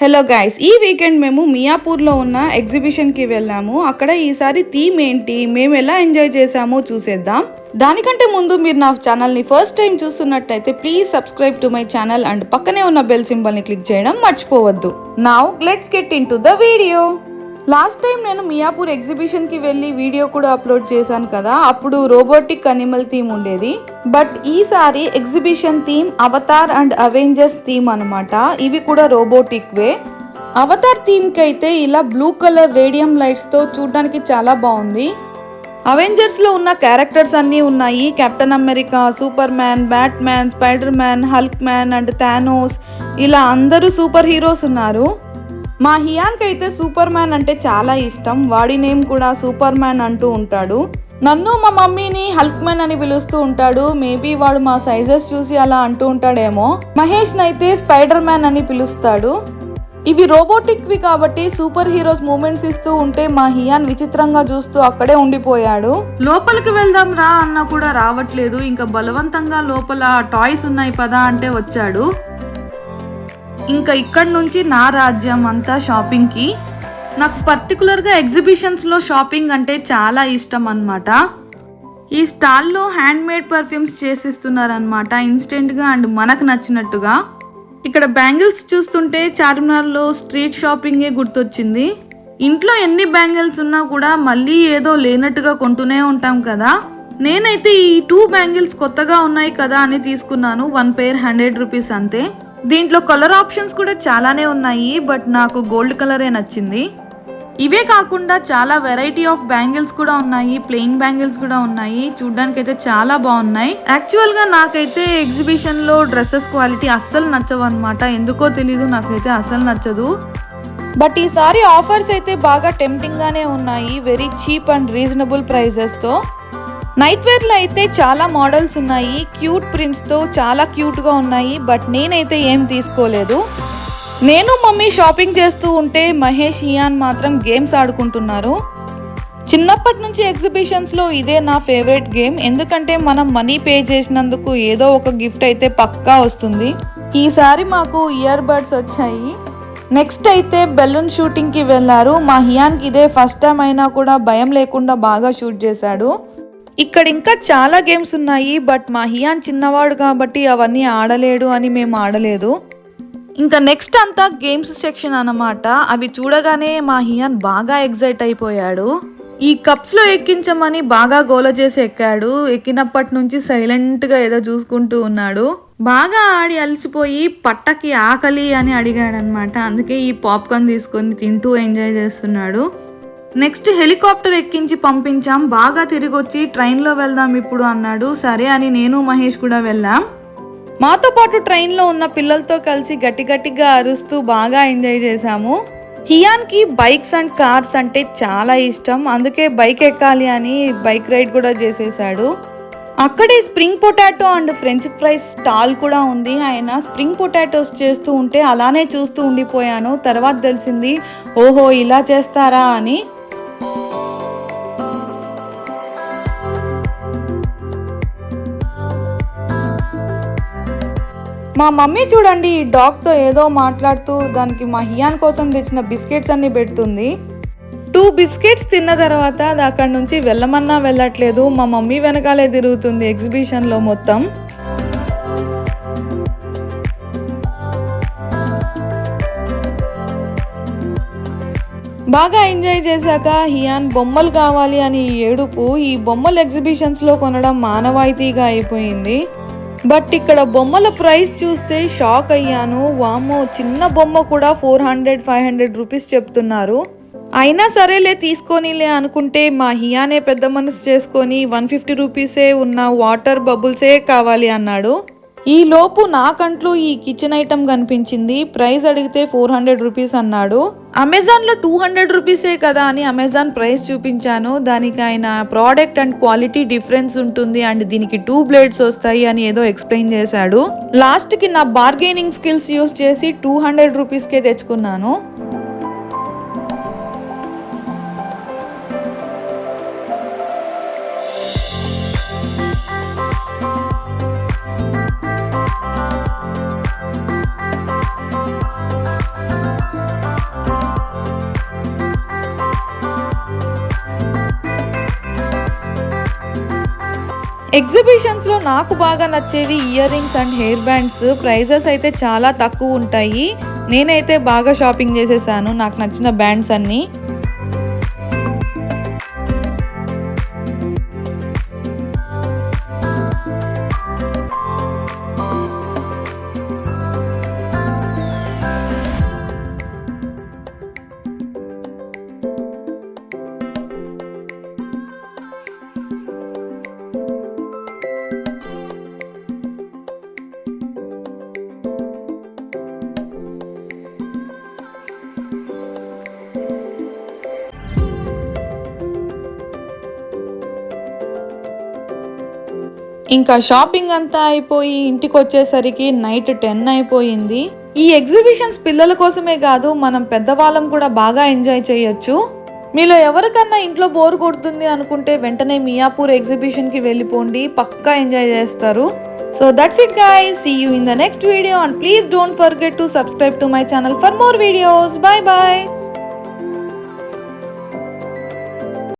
Hello guys, ఈ weekend మేము మియాపూర్లో ఉన్న ఎగ్జిబిషన్కి వెళ్ళాము. అక్కడ ఈసారి థీమ్ ఏంటి, మేము ఎలా ఎంజాయ్ చేసామో చూసేద్దాం. దానికంటే ముందు మీరు నా ఛానల్ని ఫస్ట్ టైం చూస్తున్నట్టయితే please subscribe to my channel and పక్కనే ఉన్న బెల్ సింబల్ని క్లిక్ చేయడం మర్చిపోవద్దు. Now let's get in to the video. Last time నేను మియాపూర్ ఎగ్జిబిషన్కి వెళ్ళి వీడియో కూడా అప్లోడ్ చేశాను కదా, అప్పుడు రోబోటిక్ అనిమల్ థీమ్ ఉండేది. బట్ ఈసారి exhibition theme Avatar and Avengers theme అనమాట. ఇవి కూడా రోబోటిక్ వే. అవతార్ థీమ్కి అయితే ఇలా బ్లూ కలర్ రేడియం లైట్స్తో చూడడానికి చాలా బాగుంది. అవెంజర్స్లో ఉన్న క్యారెక్టర్స్ అన్నీ ఉన్నాయి. Captain America, super man, bat man, spider man, Hulk man and Thanos, ఇలా అందరూ సూపర్ హీరోస్ ఉన్నారు. మా హియాన్కి అయితే సూపర్ మ్యాన్ అంటే చాలా ఇష్టం. వాడి నేమ్ కూడా సూపర్ మ్యాన్ అంటూ ఉంటాడు. నన్ను మా మమ్మీని హల్క్ మ్యాన్ అని పిలుస్తూ ఉంటాడు. మేబీ వాడు మా సైజెస్ చూసి అలా అంటూ ఉంటాడేమో. మహేష్ని అయితే స్పైడర్ మ్యాన్ అని పిలుస్తాడు. ఇవి రోబోటిక్వి కాబట్టి సూపర్ హీరోస్ మూమెంట్స్ ఇస్తూ ఉంటే మా హియాన్ విచిత్రంగా చూస్తూ అక్కడే ఉండిపోయాడు. లోపలికి వెళ్దాం రా అన్నా కూడా రావట్లేదు. ఇంకా బలవంతంగా లోపల టాయ్స్ ఉన్నాయి పదా అంటే వచ్చాడు. ఇంకా ఇక్కడ నుంచి నా రాజ్యం అంతా షాపింగ్కి. నాకు పర్టికులర్గా ఎగ్జిబిషన్స్లో షాపింగ్ అంటే చాలా ఇష్టం అన్నమాట. ఈ స్టాల్లో హ్యాండ్ మేడ్ పర్ఫ్యూమ్స్ చేసిస్తున్నారనమాట ఇన్స్టెంట్గా అండ్ మనకు నచ్చినట్టుగా. ఇక్కడ బ్యాంగిల్స్ చూస్తుంటే చార్మినార్లో స్ట్రీట్ షాపింగే గుర్తొచ్చింది. ఇంట్లో ఎన్ని బ్యాంగిల్స్ ఉన్నా కూడా మళ్ళీ ఏదో లేనట్టుగా కొంటూనే ఉంటాం కదా. నేనైతే ఈ 2 బ్యాంగిల్స్ కొత్తగా ఉన్నాయి కదా అని తీసుకున్నాను. 1 పేర్ 100 రూపీస్ అంతే. దీంట్లో కలర్ ఆప్షన్స్ కూడా చాలానే ఉన్నాయి, బట్ నాకు గోల్డ్ కలరే నచ్చింది. ఇవే కాకుండా చాలా వెరైటీ ఆఫ్ బ్యాంగిల్స్ కూడా ఉన్నాయి. ప్లెయిన్ బ్యాంగిల్స్ కూడా ఉన్నాయి. చూడ్డానికి అయితే చాలా బాగున్నాయి. యాక్చువల్గా నాకైతే ఎగ్జిబిషన్లో డ్రెస్సెస్ క్వాలిటీ అస్సలు నచ్చవు అనమాట. ఎందుకో తెలీదు, నాకైతే అస్సలు నచ్చదు. బట్ ఈసారి ఆఫర్స్ అయితే బాగా టెంప్టింగ్గానే ఉన్నాయి. వెరీ చీప్ అండ్ రీజనబుల్ ప్రైజెస్తో. నైట్ వేర్లో అయితే చాలా మోడల్స్ ఉన్నాయి. క్యూట్ ప్రింట్స్తో చాలా క్యూట్గా ఉన్నాయి. బట్ నేనైతే ఏం తీసుకోలేదు. నేను మమ్మీ షాపింగ్ చేస్తూ ఉంటే మహేష్, హియాన్ మాత్రం గేమ్స్ ఆడుకుంటున్నారు. చిన్నప్పటి నుంచి ఎగ్జిబిషన్స్లో ఇదే నా ఫేవరెట్ గేమ్. ఎందుకంటే మనం మనీ పే చేసినందుకు ఏదో ఒక గిఫ్ట్ అయితే పక్కా వస్తుంది. ఈసారి మాకు ఇయర్ బడ్స్ వచ్చాయి. నెక్స్ట్ అయితే బెలూన్ షూటింగ్కి వెళ్ళారు. మా హియాన్కి ఇదే ఫస్ట్ టైం అయినా కూడా భయం లేకుండా బాగా షూట్ చేశాడు. ఇక్కడ ఇంకా చాలా గేమ్స్ ఉన్నాయి, బట్ మా హియాన్ చిన్నవాడు కాబట్టి అవన్నీ ఆడలేడు అని మేము ఆడలేదు. ఇంకా నెక్స్ట్ అంతా గేమ్స్ సెక్షన్ అన్నమాట. అవి చూడగానే మా హియాన్ బాగా ఎగ్జైట్ అయిపోయాడు. ఈ కప్స్లో ఎక్కించమని బాగా గోల చేసి ఎక్కాడు. ఎక్కినప్పటి నుంచి సైలెంట్గా ఏదో చూసుకుంటూ ఉన్నాడు. బాగా ఆడి అలసిపోయి పట్టకి ఆకలి అని అడిగాడనమాట. అందుకే ఈ పాప్కార్న్ తీసుకొని తింటూ ఎంజాయ్ చేస్తున్నాడు. నెక్స్ట్ హెలికాప్టర్ ఎక్కించి పంపించాం. బాగా తిరిగి వచ్చి ట్రైన్లో వెళ్దాం ఇప్పుడు అన్నాడు. సరే అని నేను మహేష్ కూడా వెళ్ళాం. మాతో పాటు ట్రైన్లో ఉన్న పిల్లలతో కలిసి గట్టిగా అరుస్తూ బాగా ఎంజాయ్ చేశాము. హియాన్కి బైక్స్ అండ్ కార్స్ అంటే చాలా ఇష్టం. అందుకే బైక్ ఎక్కాలి అని బైక్ రైడ్ కూడా చేసేసాడు. అక్కడే spring potato and French fries stall కూడా ఉంది. ఆయన స్ప్రింగ్ పొటాటోస్ చేస్తూ ఉంటే అలానే చూస్తూ ఉండిపోయాను. తర్వాత తెలిసింది ఓహో ఇలా చేస్తారా అని. మా మమ్మీ చూడండి, ఈ డాగ్తో ఏదో మాట్లాడుతూ దానికి మా హియాన్ కోసం తెచ్చిన బిస్కెట్స్ అన్ని పెడుతుంది. 2 బిస్కెట్స్ తిన్న తర్వాత అది అక్కడి నుంచి వెళ్ళమన్నా వెళ్ళట్లేదు. మా మమ్మీ వెనకాలే తిరుగుతుంది ఎగ్జిబిషన్లో మొత్తం. బాగా ఎంజాయ్ చేశాక హియాన్ బొమ్మలు కావాలి అని ఏడుపు. ఈ బొమ్మలు ఎగ్జిబిషన్స్లో కొనడం మానవాయితీగా అయిపోయింది. బట్ ఇక్కడ బొమ్మల ప్రైస్ చూస్తే షాక్ అయ్యాను. వామ్మో, చిన్న బొమ్మ కూడా 400-500 రూపీస్ చెప్తున్నారు. అయినా సరేలే తీసుకోనిలే అనుకుంటే మా హియానే పెద్ద మనసు చేసుకొని 150 రూపీసే ఉన్న వాటర్ బబుల్సే కావాలి అన్నాడు. ఈ లోపు నాకంట్లో ఈ కిచెన్ ఐటమ్ కనిపించింది. ప్రైస్ అడిగితే 400 రూపీస్ అన్నాడు. అమెజాన్లో 200 రూపీసే కదా అని అమెజాన్ ప్రైస్ చూపించాను. దానికి ఆయన ప్రోడక్ట్ అండ్ క్వాలిటీ డిఫరెన్స్ ఉంటుంది అండ్ దీనికి 2 బ్లేడ్స్ వస్తాయి అని ఏదో ఎక్స్ప్లెయిన్ చేశాడు. లాస్ట్కి నా బార్గెనింగ్ స్కిల్స్ యూస్ చేసి 200 రూపీస్కే తెచ్చుకున్నాను. ఎగ్జిబిషన్స్ లో నాకు బాగా నచ్చేవి ear rings and hair bands. Prices అయితే చాలా తక్కువ ఉంటాయి. నేనైతే బాగా షాపింగ్ చేసేసాను నాకు నచ్చిన బ్యాండ్స్ అన్ని. ఇంకా షాపింగ్ అంతా అయిపోయి ఇంటికి వచ్చేసరికి నైట్ 10 అయిపోయింది. ఈ ఎగ్జిబిషన్స్ పిల్లల కోసమే కాదు, మనం పెద్దవాళ్ళం కూడా బాగా ఎంజాయ్ చేయొచ్చు. మీలో ఎవరికన్నా ఇంట్లో బోర్ కొడుతుంది అనుకుంటే వెంటనే మియాపూర్ ఎగ్జిబిషన్ కి వెళ్ళిపోండి, పక్కా ఎంజాయ్ చేస్తారు. So that's it guys, see you in the next video and please don't forget to subscribe to my channel for more videos. Bye bye.